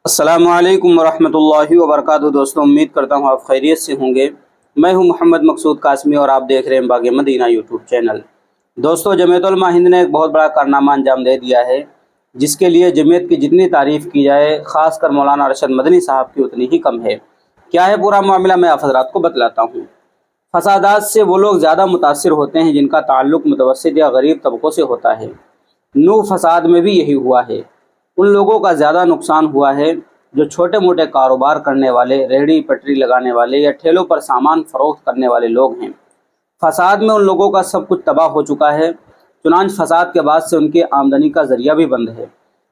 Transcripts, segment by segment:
अस्सलामुअलैकुम वरहमतुल्लाहि वबरकातुहू। दोस्तों, उम्मीद करता हूँ आप खैरियत से होंगे। मैं हूँ मोहम्मद मकसूद कासमी और आप देख रहे हैं बाग़ मदीना यूट्यूब चैनल। दोस्तों, जमीयत उलमा हिंद ने एक बहुत बड़ा कारनामा अंजाम दे दिया है, जिसके लिए जमीयत की जितनी तारीफ़ की जाए, ख़ासकर मौलाना अरशद मदनी साहब की उतनी ही कम है। क्या है पूरा मामला, मैं आप हज़रात को बतलाता हूँ। फसादात से वो लोग ज़्यादा मुतासिर होते हैं जिनका ताल्लुक़ मुतवस्सित या गरीब तबकों से होता है। नूह फसाद में भी यही हुआ है। उन लोगों का ज़्यादा नुकसान हुआ है जो छोटे मोटे कारोबार करने वाले, रेहड़ी पटरी लगाने वाले या ठेलों पर सामान फ़रोख्त करने वाले लोग हैं। फसाद में उन लोगों का सब कुछ तबाह हो चुका है। चुनांच फसाद के बाद से उनकी आमदनी का ज़रिया भी बंद है।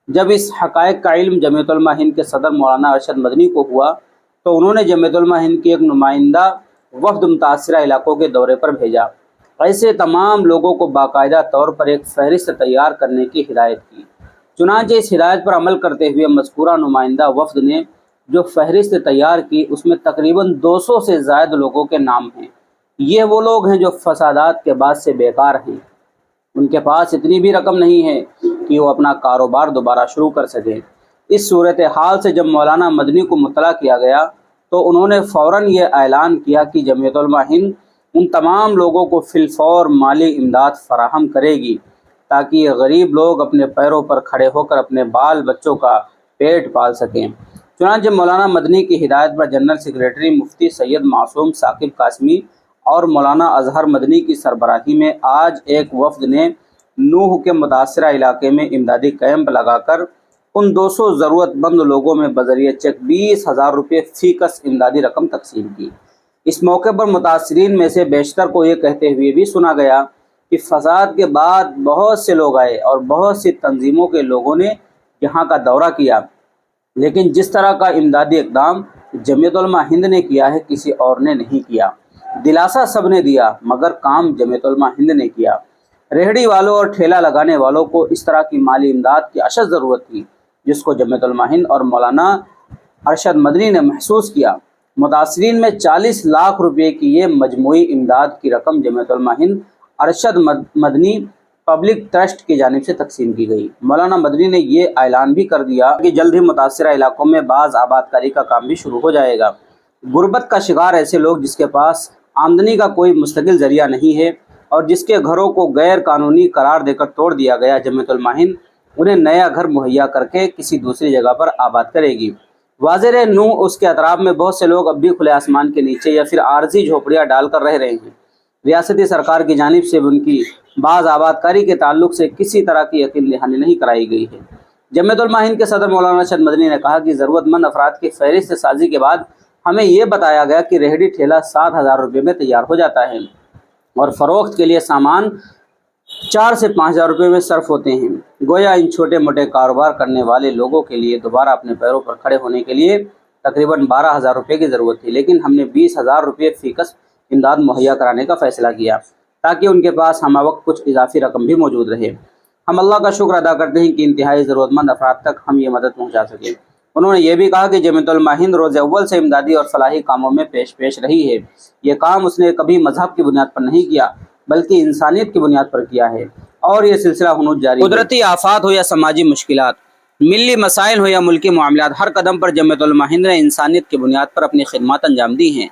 जब इस हक़ाइक़ का इल्म जमीयत उलमा हिंद के सदर मौलाना अरशद मदनी को हुआ तो उन्होंने जमीयत उलमा हिंद की एक नुमाइंदा वफ़द मुतासिरा इलाकों के दौरे पर भेजा। ऐसे तमाम लोगों को बाकायदा तौर पर एक फ़हरिस्त तैयार करने की हिदायत की। चुनांचे इस हिदायत पर अमल करते हुए मज़कूरा नुमाइंदा वफ़द ने जो फ़हरिस्त तैयार की, उसमें तकरीबन 200 से ज़ायद लोगों के नाम हैं। ये वो लोग हैं जो फसादात के बाद से बेकार हैं। उनके पास इतनी भी रकम नहीं है कि वो अपना कारोबार दोबारा शुरू कर सकें। इस सूरत हाल से जब मौलाना मदनी को मुतला किया गया तो उन्होंने फ़ौरन ये ऐलान किया कि जमीयत उलमा हिंद उन तमाम लोगों को फिलफौर माली इमदाद फराहम करेगी ताकि ये गरीब लोग अपने पैरों पर खड़े होकर अपने बाल बच्चों का पेट पाल सकें। चुनांचे मौलाना मदनी की हिदायत पर जनरल सेक्रेटरी मुफ्ती सैयद मासूम साकिब कासमी और मौलाना अजहर मदनी की सरबराही में आज एक वफ़द ने नूह के मुतासरा इलाके में इमदादी कैंप लगाकर उन 200 ज़रूरतमंद लोगों में बज़रिए चेक 20,000 रुपये फ़ीकस इमदादी रकम तकसीम की। इस मौके पर मुतासरीन में से बेशतर को ये कहते हुए भी सुना गया कि फसाद के बाद बहुत से लोग आए और बहुत सी तंजीमों के लोगों ने यहाँ का दौरा किया, लेकिन जिस तरह का इमदादी इक़दाम जमीयत उलमा हिंद ने किया है किसी और ने नहीं किया। दिलासा सब ने दिया मगर काम जमीयत उलमा हिंद ने किया। रेहड़ी वालों और ठेला लगाने वालों को इस तरह की माली इमदाद की अशद ज़रूरत थी, जिसको जमीयत उलमा हिंद और मौलाना अरशद मदनी ने महसूस किया। मुतासरीन में 40 लाख रुपये की ये मजमूई इमदाद की रकम जमीयत उलमा हिंद अरशद मदनी पब्लिक ट्रस्ट की जानिब से तकसीम की गई। मौलाना मदनी ने ये ऐलान भी कर दिया कि जल्द ही मुतासरा इलाकों में बाज़ आबादकारी का काम भी शुरू हो जाएगा। गुर्बत का शिकार ऐसे लोग जिसके पास आमदनी का कोई मुस्तकिल ज़रिया नहीं है और जिसके घरों को गैर कानूनी करार देकर तोड़ दिया गया, जमीयत उलमा हिंद उन्हें नया घर मुहैया करके किसी दूसरी जगह पर आबाद करेगी। वाज़ेह है, नूह उसके अतराफ में बहुत से लोग अब भी खुले आसमान के नीचे या फिर आर्जी झोपड़ियाँ डालकर रह रहे हैं। रियासती सरकार की जानिब से उनकी बाज़ आबादकारी के ताल्लुक से किसी तरह की यकीन दहानी नहीं कराई गई है। जमीयत उलमा हिंद के सदर मौलाना अरशद मदनी ने कहा कि ज़रूरतमंद अफराद की फ़हरिस्त साजी के बाद हमें ये बताया गया कि रेहड़ी ठेला 7,000 रुपये में तैयार हो जाता है और फ़रोख्त के लिए सामान 4 से 5,000 रुपये में सर्फ होते हैं। गोया इन छोटे मोटे कारोबार करने वाले लोगों के लिए दोबारा अपने पैरों पर खड़े होने के लिए तकरीबन 12,000 रुपये की ज़रूरत थी, लेकिन हमने 20,000 रुपये फ़ीकस इमदाद मुहैया कराने का फ़ैसला किया ताकि उनके पास हमवक्त कुछ इजाफी रकम भी मौजूद रहे। हम अल्लाह का शुक्र अदा करते हैं कि इंतहाई ज़रूरतमंद अफराद तक हम ये मदद पहुँचा सकें। उन्होंने ये भी कहा कि जमीयत उलमा हिंद रोज़ अव्वल से इमदादी और फलाही कामों में पेश रही है। ये काम उसने कभी मजहब की बुनियाद पर नहीं किया बल्कि इंसानियत की बुनियाद पर किया है और ये सिलसिला हुनूर जारी है। कुदरती आफात हो या समाजी मुश्किलात, मिली मसाइल हो या मुल्की मामलात, हर कदम पर जमीयत उलमा हिंद ने इंसानियत की बुनियाद पर अपनी खिदमत अंजाम दी हैं।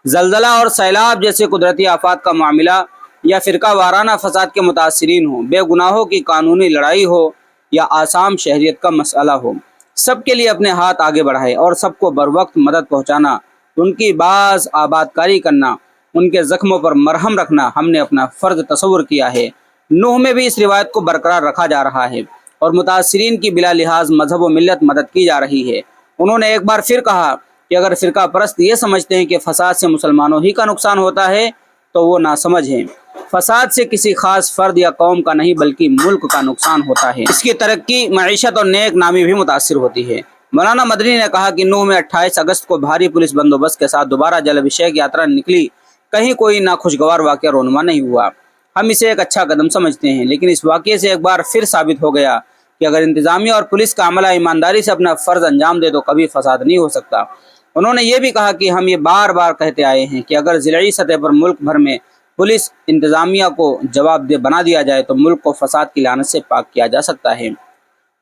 जलजला और सैलाब जैसे कुदरती आफात का मामला या फ़िरका वाराना फसाद के मुतासरीन हो, बेगुनाहों की कानूनी लड़ाई हो या आसाम शहरियत का मसला हो, सबके लिए अपने हाथ आगे बढ़ाए और सबको बर वक्त मदद पहुँचाना, उनकी बाज़ आबादकारी करना, उनके ज़ख्मों पर मरहम रखना हमने अपना फ़र्ज तस्वुर किया है। नूह में भी इस रिवायत को बरकरार रखा जा रहा है और मुतासरीन की बिला लिहाज मजहब व मिल्लत मदद की जा रही है। उन्होंने एक बार फिर कहा कि अगर फ़िरका परस्त ये समझते हैं कि फ़साद से मुसलमानों ही का नुकसान होता है तो वो नासमझ हैं। फ़साद से किसी ख़ास फ़र्द या कौम का नहीं बल्कि मुल्क का नुकसान होता है। इसकी तरक्की, मईशत और नेक नामी भी मुतासिर होती है। मौलाना मदनी ने कहा कि नूह में 28 अगस्त को भारी पुलिस बंदोबस्त के साथ दोबारा जल अभिषेक यात्रा निकली, कहीं कोई नाखुशगवार वाक़या रोनुमा नहीं हुआ। हम इसे एक अच्छा कदम समझते हैं, लेकिन इस वाक़े से एक बार फिर साबित हो गया कि अगर इंतज़ामिया और पुलिस का अमला ईमानदारी से अपना फ़र्ज़ अंजाम दे तो कभी फ़साद नहीं हो सकता। उन्होंने ये भी कहा कि हम ये बार बार कहते आए हैं कि अगर ज़िलाई सतह पर मुल्क भर में पुलिस इंतज़ामिया को जवाबदेह बना दिया जाए तो मुल्क को फ़साद की लानत से पाक किया जा सकता है।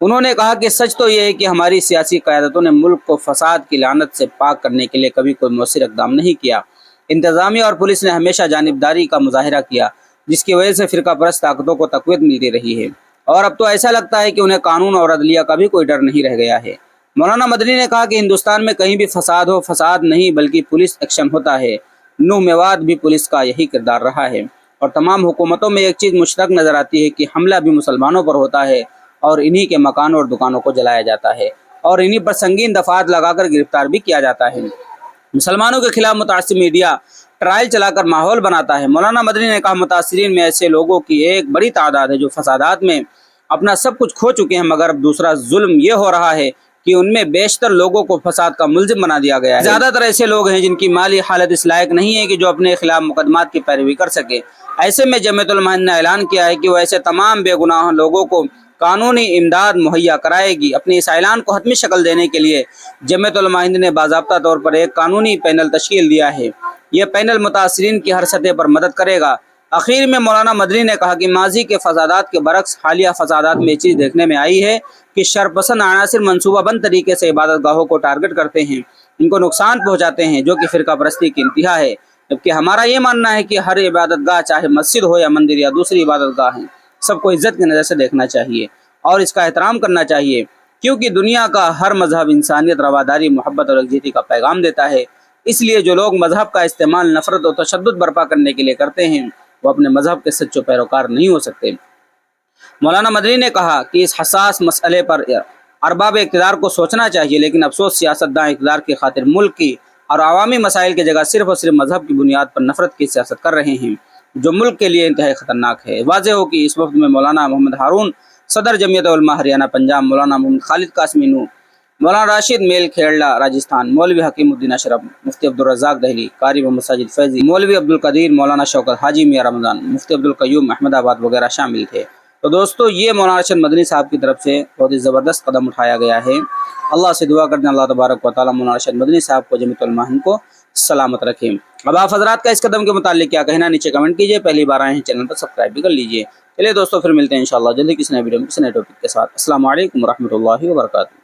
انہوں نے کہا کہ سچ تو یہ ہے کہ ہماری سیاسی قیادتوں نے ملک کو فساد کی لعنت سے پاک کرنے کے لیے کبھی کوئی مؤثر اقدام نہیں کیا۔ انتظامیہ اور پولیس نے ہمیشہ جانبداری کا مظاہرہ کیا، جس کی وجہ سے فرقہ پرست طاقتوں کو تقویت ملتی رہی ہے، اور اب تو ایسا لگتا ہے کہ انہیں قانون اور عدلیہ کا بھی کوئی ڈر نہیں رہ گیا ہے۔ مولانا مدنی نے کہا کہ ہندوستان میں کہیں بھی فساد ہو، فساد نہیں بلکہ پولیس ایکشن ہوتا ہے۔ نوح میوات بھی پولیس کا یہی کردار رہا ہے، اور تمام حکومتوں میں ایک چیز مشترک نظر آتی ہے کہ حملہ بھی مسلمانوں پر ہوتا ہے، اور انہی کے مکانوں اور دکانوں کو جلایا جاتا ہے، اور انہی پر سنگین دفعات لگا کر گرفتار بھی کیا جاتا ہے۔ مسلمانوں کے خلاف متعصب میڈیا ٹرائل چلا کر ماحول بناتا ہے۔ مولانا مدنی نے کہا متاثرین میں ایسے لوگوں کی ایک بڑی تعداد ہے جو فسادات میں اپنا سب کچھ کھو چکے ہیں، مگر اب دوسرا ظلم یہ ہو رہا ہے کہ ان میں بیشتر لوگوں کو فساد کا ملزم بنا دیا گیا ہے۔ زیادہ تر ایسے لوگ ہیں جن کی مالی حالت اس لائق نہیں ہے کہ جو اپنے خلاف مقدمات کی پیروی کر سکے۔ ایسے میں جمعیت علماء ہند نے اعلان کیا ہے کہ وہ ایسے تمام بے گناہ لوگوں کو قانونی امداد مہیا کرائے گی۔ اپنے اس اعلان کو حتمی شکل دینے کے لیے جمعیت علماء ہند نے باضابطہ طور پر ایک قانونی پینل تشکیل دیا ہے۔ یہ پینل متاثرین کی ہر سطح پر مدد کرے گا۔ آخر میں مولانا مدنی نے کہا کہ ماضی کے فسادات کے برعکس حالیہ فسادات میں یہ چیز دیکھنے میں آئی ہے کہ شرپسند عناصر منصوبہ بند طریقے سے عبادت گاہوں کو ٹارگٹ کرتے ہیں، ان کو نقصان پہنچاتے ہیں، جو کہ فرقہ پرستی کی انتہا ہے۔ جبکہ ہمارا یہ ماننا ہے کہ ہر عبادت گاہ، چاہے مسجد ہو یا مندر یا دوسری عبادت گاہ ہیں، سب کو عزت کی نظر سے دیکھنا چاہیے اور اس کا احترام کرنا چاہیے، کیونکہ دنیا کا ہر مذہب انسانیت، رواداری، محبت اور یکجہتی کا پیغام دیتا ہے۔ اس لیے جو لوگ مذہب کا استعمال نفرت و تشدد برپا کرنے کے لیے کرتے ہیں، وہ اپنے مذہب کے سچے پیروکار نہیں ہو سکتے۔ مولانا مدنی نے کہا کہ اس حساس مسئلے پر ارباب اقتدار کو سوچنا چاہیے، لیکن افسوس سیاستداں اقتدار کی خاطر ملک کی اور عوامی مسائل کی جگہ صرف اور صرف مذہب کی بنیاد پر نفرت کی سیاست کر رہے ہیں، جو ملک کے لیے انتہائی خطرناک ہے۔ واضح ہو کہ اس وقت میں مولانا محمد ہارون صدر جمعیت علماء ہریانہ پنجاب، مولانا محمد خالد قاسمی نو، مولانا راشد میل کھیڑلا راجستھان، مولوی حکیم الدین اشرف، مفتی عبدالرزاق دہلی، قاری محمد ساجد فیضی، مولوی عبدالقدیر، مولانا شوکت حاجی میاں رمضان، مفتی عبدالقیوم احمد آباد وغیرہ شامل تھے۔ تو دوستو، یہ مولانا راشد مدنی صاحب کی طرف سے بہت ہی زبردست قدم اٹھایا گیا ہے۔ اللہ سے دعا کرتے ہیں اللہ تبارک و تعالیٰ مولانا راشد مدنی صاحب کو، جمعیت علماء ہند کو سلامت رکھیں۔ اب آپ حضرات کا اس قدم کے متعلق کیا کہنا، نیچے کمنٹ کیجیے۔ پہلی بار آئے ہیں چینل پر سبسکرائب بھی کر لیجیے۔ چلیے دوستو، پھر ملتے ہیں انشاءاللہ جلدی کسی نئے ویڈیو میں کسی نئے ٹاپک کے ساتھ۔ السلام علیکم ورحمۃ اللہ وبرکاتہ۔